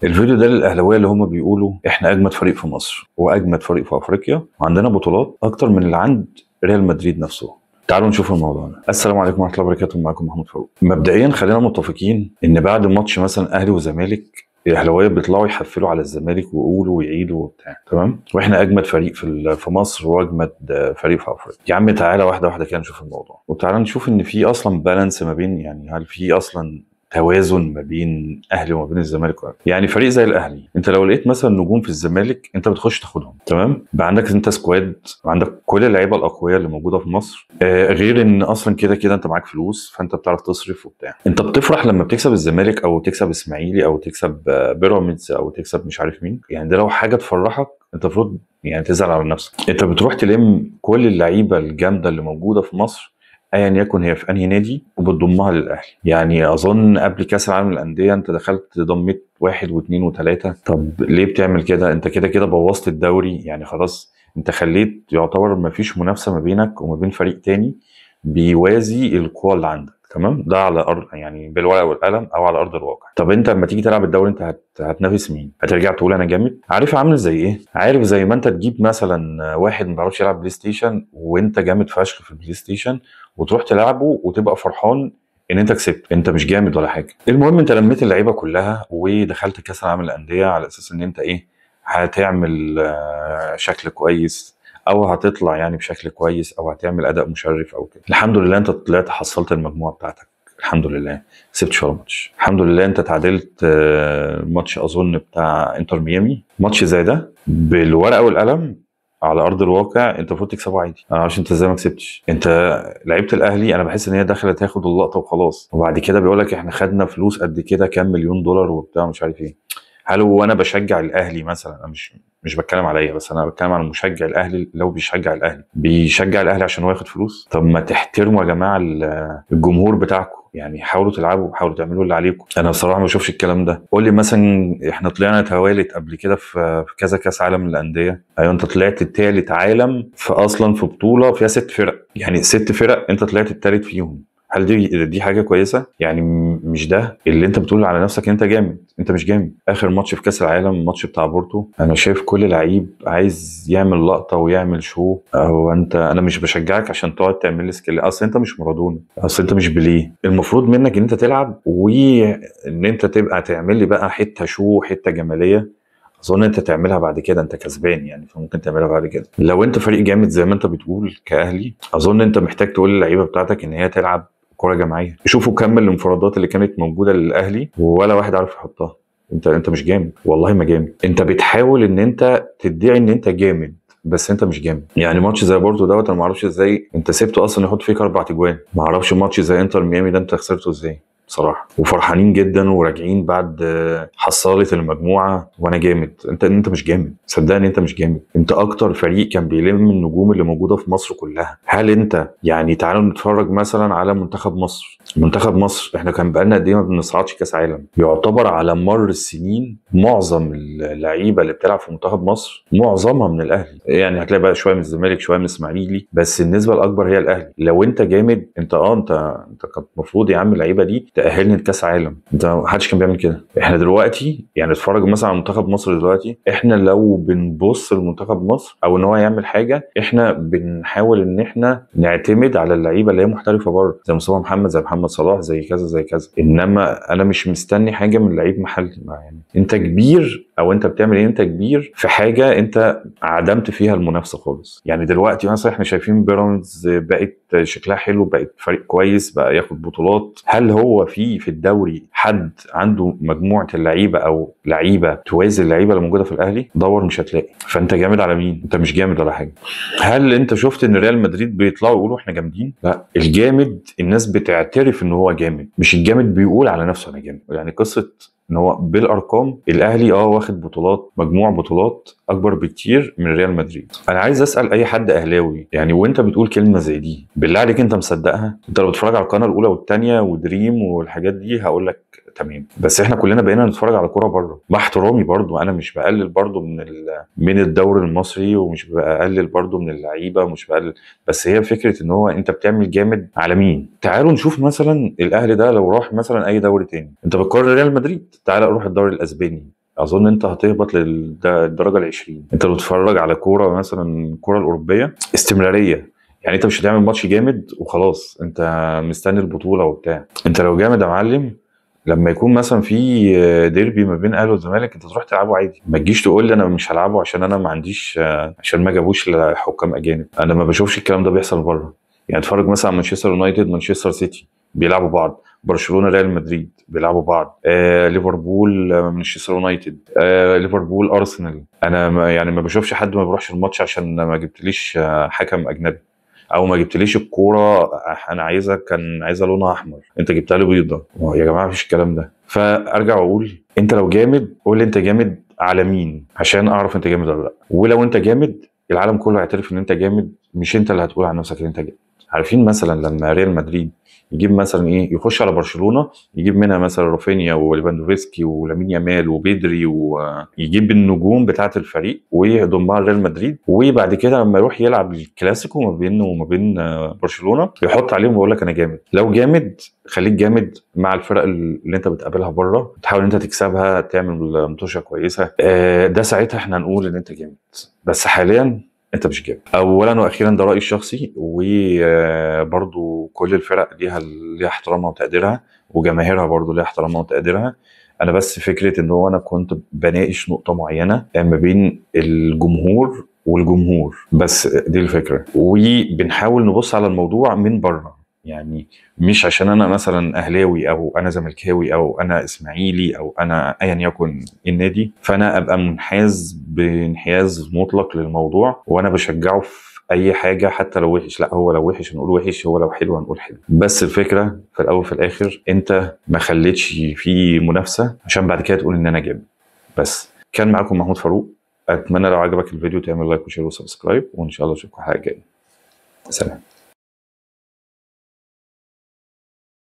الفيديو ده للاهلاويه اللي هم بيقولوا احنا اجمد فريق في مصر واجمد فريق في افريقيا وعندنا بطولات اكتر من اللي عند ريال مدريد نفسه. تعالوا نشوف الموضوع ده. السلام عليكم ورحمه الله وبركاته، معاكم محمود فاروق. مبدئيا خلينا متفقين ان بعد ماتش مثلا اهلي وزمالك الاهلاويه بيطلعوا يحفلوا على الزمالك ويقولوا ويعيدوا وبتاع، تمام، واحنا اجمد فريق في مصر واجمد فريق في افريقيا. يا عم تعالى واحده واحده كده نشوف الموضوع، وتعالى نشوف ان في اصلا بالانس ما بين، يعني هل في اصلا توازن ما بين اهلي وما بين الزمالك. يعني فريق زي الاهلي انت لو لقيت مثلا نجوم في الزمالك انت بتخش تاخدهم، تمام، بقى عندك انت سكواد وعندك كل اللعيبه الاقوياء اللي موجوده في مصر. غير ان اصلا كده كده انت معاك فلوس فانت بتعرف تصرف وبتاع. انت بتفرح لما بتكسب الزمالك او تكسب اسماعيلي او تكسب بيراميدز او تكسب مش عارف مين، يعني ده لو حاجه تفرحك انت المفروض يعني تزعل على نفسك. انت بتروح تلم كل اللعيبه الجامده اللي موجوده في مصر ايا يكن هي في انهي نادي وبتضمها للاهلي. يعني اظن قبل كاس العالم للانديه انت دخلت ضميت واحد واثنين وثلاثه. طب ليه بتعمل كده؟ انت كده كده بوظت الدوري، يعني خلاص انت خليت يعتبر ما فيش منافسه ما بينك وما بين فريق تاني بيوازي القوى اللي عندك، تمام، ده على ارض يعني بالورقه والقلم او على ارض الواقع. طب انت لما تيجي تلعب الدوري انت هتنافس مين؟ هترجع تقول انا جامد؟ عارف عامل زي ايه؟ عارف زي ما انت تجيب مثلا واحد ما بيعرفش يلعب بلاي ستيشن وانت جامد فشخ في البلاي ستيشن وتروح تلعبه وتبقى فرحان ان انت كسبت، انت مش جامد ولا حاجه. المهم انت لميت اللعيبه كلها ودخلت كاس العالم للانديه على اساس ان انت ايه، هتعمل شكل كويس او هتطلع يعني بشكل كويس او هتعمل اداء مشرف او كده. الحمد لله انت طلعت حصلت المجموعه بتاعتك، الحمد لله كسبت ولا ماتش. الحمد لله انت تعادلت ماتش اظن بتاع انتر ميامي. ماتش زي ده بالورقه والقلم على ارض الواقع انت المفروض تكسبه عادي. انا معرفش انت ازاي ما كسبتش. انت لعيبه الاهلي انا بحس ان هي داخله تاخد اللقطه وخلاص، وبعد كده بيقول لك احنا خدنا فلوس قد كده كام مليون دولار وبتاع مش عارف ايه. هل هو انا بشجع الاهلي مثلا؟ انا مش بتكلم عليا بس، انا بتكلم عن مشجع الاهلي. لو بيشجع الاهلي عشان هو ياخد فلوس، طب ما تحترموا يا جماعه الجمهور بتاعكم، يعني حاولوا تلعبوا، حاولوا تعملوا اللي عليكم. انا بصراحه ما بشوفش الكلام ده. قول لي مثلا احنا طلعنا توالت قبل كده في كذا كاس عالم للانديه. ايوه انت طلعت التالت عالم في اصلا في بطوله فيها 6 فرق، يعني 6 فرق انت طلعت التالت فيهم. هل دي حاجه كويسه؟ يعني مش ده اللي انت بتقول على نفسك انت جامد؟ انت مش جامد. اخر ماتش في كاس العالم الماتش بتاع بورتو، انا شايف كل لعيب عايز يعمل لقطه ويعمل شو. او انا مش بشجعك عشان تقعد تعمل لي سكيل، اصل انت مش مارادونا، اصل انت مش بيليه. المفروض منك ان انت تلعب وان انت تبقى تعمل لي بقى حته شو، حته جماليه. اظن انت تعملها بعد كده، انت كسبان يعني فممكن تعملها بعد كده. لو انت فريق جامد زي ما انت بتقول كاهلي، اظن انت محتاج تقول للعيبه بتاعتك ان هي تلعب كره جماعيه. شوفوا كم الانفرادات اللي كانت موجوده للاهلي ولا واحد عارف يحطها. انت مش جامد، والله ما جامد. انت بتحاول ان انت تدعي ان انت جامد بس انت مش جامد. يعني ماتش زي بورتو دوت انا ما اعرفش ازاي انت سبته اصلا يحط فيك 4 تجوان. ما اعرفش ماتش زي انتر ميامي ده انت خسرته ازاي بصراحه. وفرحانين جدا وراجعين بعد حصاله المجموعه وانا جامد. انت مش جامد، صدقني انت مش جامد. انت اكتر فريق كان بيلم النجوم اللي موجوده في مصر كلها. هل انت يعني تعالوا نتفرج مثلا على منتخب مصر. منتخب مصر احنا كان بقالنا قد ايه ما بنصعدش كاس عالم. يعتبر على مر السنين معظم اللعيبه اللي بتلعب في منتخب مصر معظمها من الاهلي. يعني هتلاقي بقى شويه من الزمالك شويه من الاسماعيلي بس النسبه الاكبر هي الاهلي. لو انت جامد انت كان المفروض يا عم اللعيبه دي تاهلني لكاس عالم. انت ما حدش كان بيعمل كده. احنا دلوقتي يعني اتفرج مثلا على منتخب مصر دلوقتي، احنا لو بنبص لمنتخب مصر او ان هو يعمل حاجه احنا بنحاول ان احنا نعتمد على اللعيبه اللي هي محترفه بره زي مصطفى محمد زي محمد صلاح زي كذا زي كذا. انما انا مش مستني حاجه من لعيب محلي. يعني انت كبير او انت بتعمل ايه؟ انت كبير في حاجه انت عدمت فيها المنافسه خالص. يعني دلوقتي مثلا احنا شايفين بيراميدز بقت شكلها حلو، بقت فريق كويس بقى ياخد بطولات. هل هو في الدوري حد عنده مجموعه اللعيبه او لعيبه توازي اللعيبه اللي موجوده في الاهلي؟ دور مش هتلاقي. فانت جامد على مين؟ انت مش جامد ولا حاجه. هل انت شفت ان ريال مدريد بيطلعوا يقولوا احنا جامدين؟ لا، الجامد الناس بتعترف ان هو جامد، مش الجامد بيقول على نفسه انا جامد. يعني قصه ان هو بالارقام الاهلي واخد بطولات، مجموع بطولات اكبر بكتير من ريال مدريد. انا عايز اسال اي حد اهلاوي يعني وانت بتقول كلمه زي دي بالله عليك انت مصدقها؟ انت لو بتتفرج على القناه الاولى والثانيه ودريم والحاجات دي هقول لك تمام. بس احنا كلنا بقينا نتفرج على كوره بره. مع احترامي برضو انا مش بقلل برضو من الدوري المصري ومش بقلل برضو من اللعيبه ومش بقلل. بس هي فكره ان هو انت بتعمل جامد على مين؟ تعالوا نشوف مثلا الاهلي ده لو راح مثلا اي دوري تاني. انت بتقارن ريال مدريد، تعال روح الدوري الاسباني اظن انت هتهبط للدرجه العشرين. انت لو تتفرج على كوره مثلا الكوره الاوروبيه استمراريه، يعني انت مش هتعمل ماتش جامد وخلاص انت مستني البطوله وبتاع. انت لو جامد يا معلم لما يكون مثلا في ديربي ما بين اهلي والزمالك انت تروح تلعبه عادي. ما تجيش تقول لي انا مش هلعبه عشان انا ما عنديش عشان ما جابوش حكام اجانب. انا ما بشوفش الكلام ده بيحصل بره. يعني اتفرج مثلا على مانشستر يونايتد مانشستر سيتي بيلعبوا بعض، برشلونه ريال مدريد بيلعبوا بعض، ليفربول مانشستر يونايتد، ليفربول ارسنال. انا يعني ما بشوفش حد ما بيروحش الماتش عشان ما جبتليش حكم اجنبي، او ما جبتليش الكوره انا عايزها كان عايزها لونها احمر انت جبتها لي بيضه. يا جماعه مفيش الكلام ده. فارجع واقول انت لو جامد قول لي انت جامد على مين عشان اعرف انت جامد ولا لا. ولو انت جامد العالم كله هيعترف ان انت جامد، مش انت اللي هتقول عن نفسك ان انت جامد. عارفين مثلا لما ريال مدريد يجيب مثلا ايه، يخش على برشلونه يجيب منها مثلا رافينيا وليفاندوفسكي ولامين يامال وبيدري، ويجيب النجوم بتاعه الفريق ويضمها لريال مدريد، وبعد كده لما يروح يلعب الكلاسيكو ما بينه وما بين برشلونه يحط عليهم ويقول لك انا جامد. لو جامد خليك جامد مع الفرق اللي انت بتقابلها بره، تحاول انت تكسبها، تعمل مطوشه كويسه، ده ساعتها احنا هنقول ان انت جامد. بس حاليا انت مش جامد. اولا واخيرا ده رايي الشخصي، وبرضو كل الفرق ليها احترامها وتقديرها، وجماهيرها برضو ليها احترامها وتقديرها. انا بس فكره ان هو انا كنت بناقش نقطه معينه ما بين الجمهور والجمهور، بس دي الفكره، وبنحاول نبص على الموضوع من بره. يعني مش عشان انا مثلا اهلاوي او انا زملكاوي او انا اسماعيلي او انا ايا يكن النادي فانا ابقى منحاز بانحياز مطلق للموضوع وانا بشجعه في اي حاجه حتى لو وحش. لا، هو لو وحش هنقول وحش، هو لو حلو هنقول حلو. بس الفكره في الاول وفي الاخر انت ما خليتش في منافسه عشان بعد كده تقول ان انا جامد. بس كان معاكم محمود فاروق. اتمنى لو عجبك الفيديو تعمل لايك وشير وسبسكرايب، وان شاء الله اشوفكم حلقه جايه. سلام.